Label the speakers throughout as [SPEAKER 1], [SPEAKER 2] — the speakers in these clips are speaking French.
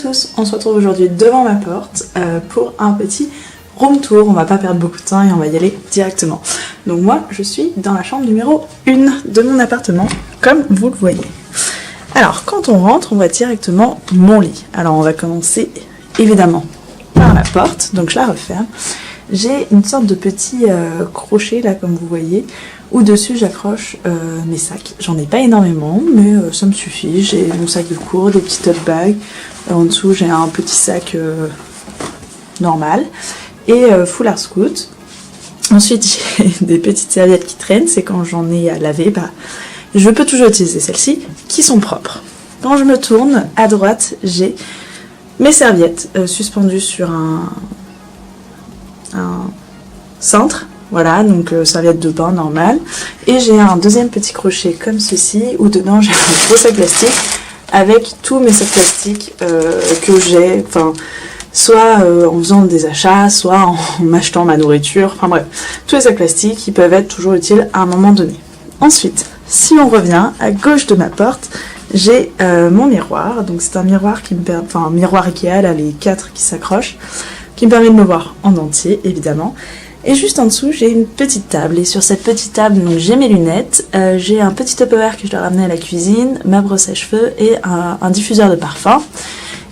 [SPEAKER 1] tous, on se retrouve aujourd'hui devant ma porte pour un petit room tour. On va pas perdre beaucoup de temps et on va y aller directement. Donc moi je suis dans la chambre numéro 1 de mon appartement, comme vous le voyez. Alors quand on rentre, on va directement mon lit. Alors on va commencer évidemment par la porte, donc je la referme. J'ai une sorte de petit crochet là comme vous voyez, où dessus j'accroche mes sacs. J'en ai pas énormément, mais ça me suffit. J'ai mon sac de cours, des petits tote bags. En dessous j'ai un petit sac normal et foulard scout. Ensuite j'ai des petites serviettes qui traînent, c'est quand j'en ai à laver, je peux toujours utiliser celles-ci qui sont propres. Quand je me tourne à droite, j'ai mes serviettes suspendues sur un cintre. Voilà, donc serviette de bain normale. Et j'ai un deuxième petit crochet comme ceci, où dedans j'ai un gros sac plastique avec tous mes sacs plastiques que j'ai, soit en faisant des achats, soit en m'achetant ma nourriture, enfin bref, tous les sacs plastiques qui peuvent être toujours utiles à un moment donné. Ensuite, si on revient à gauche de ma porte, j'ai mon miroir. Donc c'est un miroir qui me permet, un miroir Ikea, là les 4 qui s'accrochent, qui me permet de me voir en entier évidemment. Et juste en dessous, j'ai une petite table. Et sur cette petite table, donc j'ai mes lunettes, j'ai un petit Tupperware que je dois ramener à la cuisine, ma brosse à cheveux et un diffuseur de parfum.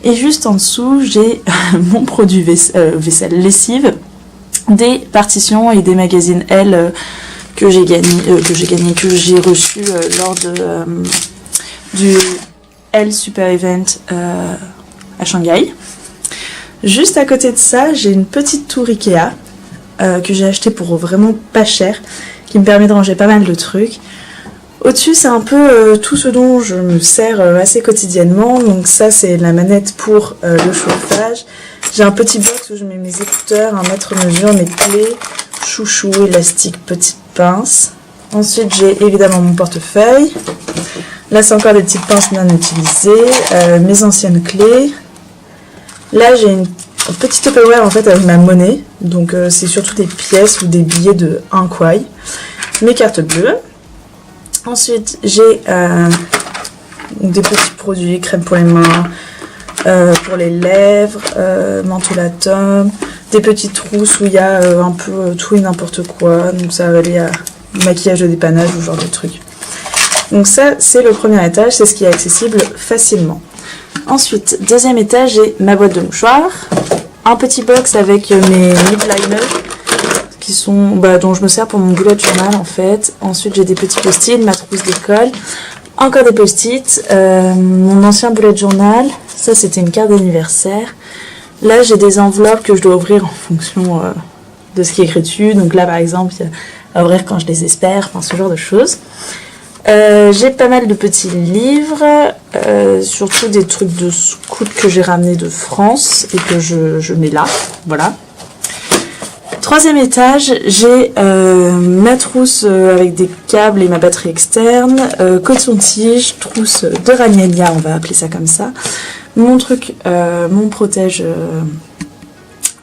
[SPEAKER 1] Et juste en dessous, j'ai mon produit vaisselle lessive, des partitions et des magazines Elle que j'ai reçu lors du Elle Super Event à Shanghai. Juste à côté de ça, j'ai une petite tour Ikea que j'ai acheté pour vraiment pas cher, qui me permet de ranger pas mal de trucs. Au-dessus, c'est un peu tout ce dont je me sers assez quotidiennement. Donc ça, c'est la manette pour le chauffage. J'ai un petit box où je mets mes écouteurs, un mètre-mesure, mes clés, chouchou, élastique, petite pince. Ensuite, j'ai évidemment mon portefeuille. Là, c'est encore des petites pinces non utilisées, mes anciennes clés. Là, j'ai une petite Tupperware en fait avec ma monnaie, donc c'est surtout des pièces ou des billets de 1 kwai, mes cartes bleues. Ensuite j'ai des petits produits, crème pour les mains, pour les lèvres, mentholatum, des petites trousses où il y a un peu tout et n'importe quoi, donc ça va aller à maquillage de dépannage ou genre de trucs. Donc ça c'est le premier étage, c'est ce qui est accessible facilement. Ensuite, deuxième étage, j'ai ma boîte de mouchoirs, un petit box avec mes lip liners qui sont, dont je me sers pour mon bullet journal en fait. Ensuite, j'ai des petits post-it, ma trousse d'école, encore des post-it, mon ancien bullet journal, ça c'était une carte d'anniversaire. Là, j'ai des enveloppes que je dois ouvrir en fonction de ce qui est écrit dessus. Donc là, par exemple, il y a à ouvrir quand je les espère, ce genre de choses. J'ai pas mal de petits livres, surtout des trucs de scout que j'ai ramenés de France et que je mets là, voilà. Troisième étage, j'ai ma trousse avec des câbles et ma batterie externe, coton-tige, trousse de Ragnagna, on va appeler ça comme ça, mon truc, mon protège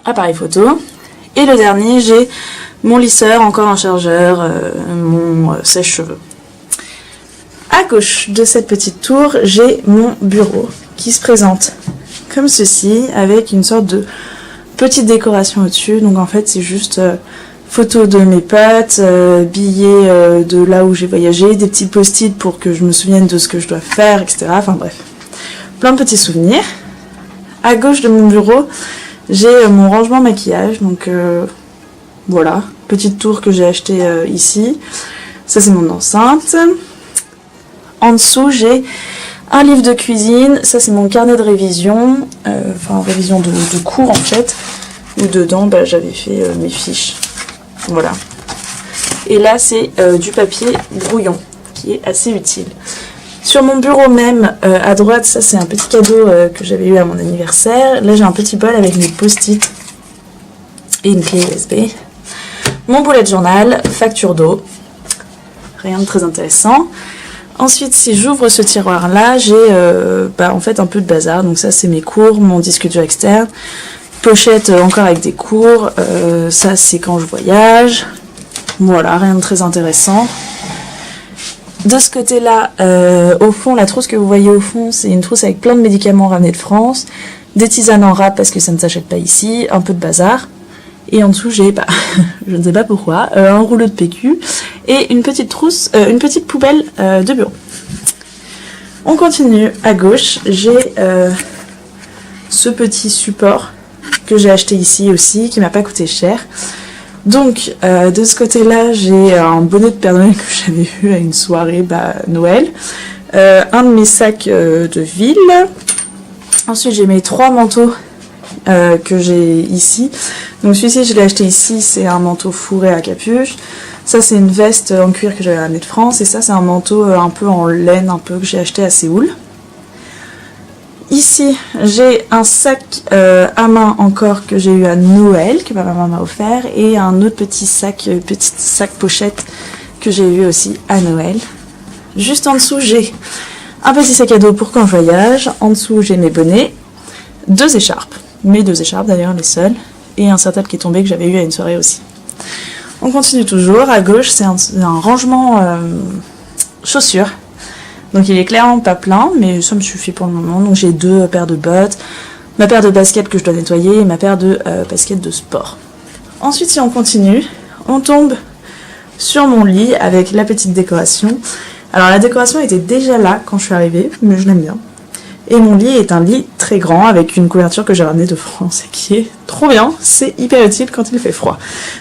[SPEAKER 1] appareil photo, et le dernier, j'ai mon lisseur, encore un chargeur, mon sèche-cheveux. À gauche de cette petite tour, j'ai mon bureau qui se présente comme ceci, avec une sorte de petite décoration au-dessus. Donc en fait, c'est juste photos de mes potes, billets de là où j'ai voyagé, des petits post-it pour que je me souvienne de ce que je dois faire, etc. Enfin bref, plein de petits souvenirs. À gauche de mon bureau, j'ai mon rangement maquillage. Donc voilà, petite tour que j'ai achetée ici. Ça, c'est mon enceinte. En dessous, j'ai un livre de cuisine, ça c'est mon carnet de révision, révision de cours en fait, où dedans j'avais fait mes fiches, voilà. Et là c'est du papier brouillon, qui est assez utile. Sur mon bureau même, à droite, ça c'est un petit cadeau que j'avais eu à mon anniversaire. Là j'ai un petit bol avec mes post-it et une clé USB. Mon bullet journal, facture d'eau, rien de très intéressant. Ensuite, si j'ouvre ce tiroir-là, j'ai en fait un peu de bazar. Donc ça, c'est mes cours, mon disque dur externe, pochette encore avec des cours. Ça, c'est quand je voyage. Voilà, rien de très intéressant. De ce côté-là, au fond, la trousse que vous voyez au fond, c'est une trousse avec plein de médicaments ramenés de France, des tisanes en râpe parce que ça ne s'achète pas ici, un peu de bazar. Et en dessous, j'ai, je ne sais pas pourquoi, un rouleau de PQ et une petite trousse, une petite poubelle de bureau. On continue à gauche, j'ai ce petit support que j'ai acheté ici aussi, qui m'a pas coûté cher. Donc, de ce côté-là, j'ai un bonnet de Père Noël que j'avais vu à une soirée Noël, un de mes sacs de ville. Ensuite, j'ai mes 3 manteaux que j'ai ici. Donc celui-ci, je l'ai acheté ici, c'est un manteau fourré à capuche. Ça, c'est une veste en cuir que j'avais ramenée de France. Et ça, c'est un manteau un peu en laine, un peu que j'ai acheté à Séoul. Ici, j'ai un sac à main encore que j'ai eu à Noël, que ma maman m'a offert. Et un autre petit sac pochette que j'ai eu aussi à Noël. Juste en dessous, j'ai un petit sac à dos pour quand je voyage. En dessous, j'ai mes bonnets. 2 écharpes. Mes 2 écharpes d'ailleurs, les seules. Et un serre-table qui est tombé que j'avais eu à une soirée aussi. On continue toujours. À gauche, c'est un rangement chaussures. Donc il est clairement pas plein, mais ça me suffit pour le moment. Donc j'ai 2 paires de bottes, ma paire de baskets que je dois nettoyer et ma paire de baskets de sport. Ensuite, si on continue, on tombe sur mon lit avec la petite décoration. Alors la décoration était déjà là quand je suis arrivée, mais je l'aime bien. Et mon lit est un lit très grand avec une couverture que j'ai ramenée de France et qui est trop bien, c'est hyper utile quand il fait froid.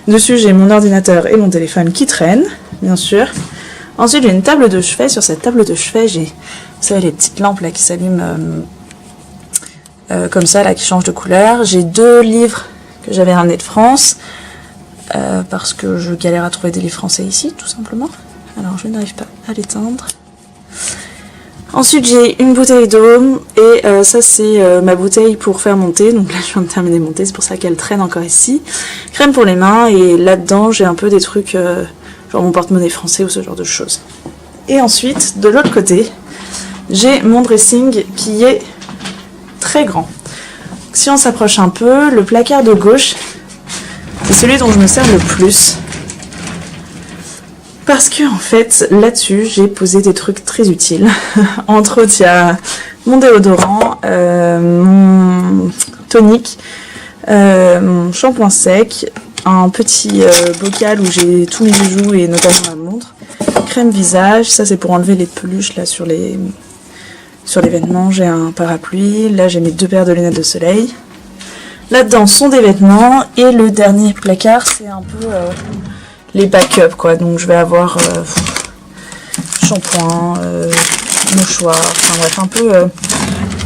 [SPEAKER 1] Dessus j'ai mon ordinateur et mon téléphone qui traînent, bien sûr. Ensuite j'ai une table de chevet, sur cette table de chevet j'ai, vous savez, les petites lampes là qui s'allument comme ça, là qui changent de couleur. J'ai 2 livres que j'avais ramenés de France, parce que je galère à trouver des livres français ici, tout simplement. Alors je n'arrive pas à l'éteindre. Ensuite j'ai une bouteille d'eau et ça c'est ma bouteille pour faire mon thé. Donc là je viens de terminer mon thé, c'est pour ça qu'elle traîne encore ici. Crème pour les mains et là-dedans j'ai un peu des trucs genre mon porte-monnaie français ou ce genre de choses. Et ensuite de l'autre côté j'ai mon dressing qui est très grand. Si on s'approche un peu, le placard de gauche c'est celui dont je me sers le plus. Parce que en fait, là-dessus, j'ai posé des trucs très utiles. Entre autres, il y a mon déodorant, mon tonique, mon shampoing sec, un petit bocal où j'ai tous mes bijoux et notamment ma montre, crème visage, ça c'est pour enlever les peluches là sur les vêtements, j'ai un parapluie, là j'ai mes 2 paires de lunettes de soleil. Là-dedans sont des vêtements et le dernier placard c'est un peu les backups quoi, donc je vais avoir shampoing, mouchoir, enfin bref un peu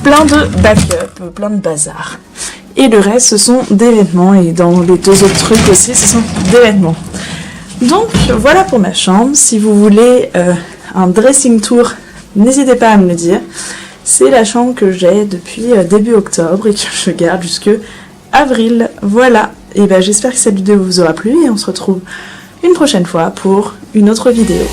[SPEAKER 1] plein de backups, plein de bazar. Et le reste ce sont des vêtements et dans les 2 autres trucs aussi ce sont des vêtements. Donc voilà pour ma chambre, si vous voulez un dressing tour, n'hésitez pas à me le dire. C'est la chambre que j'ai depuis début octobre et que je garde jusque avril. Voilà, et ben j'espère que cette vidéo vous aura plu et on se retrouve une prochaine fois pour une autre vidéo.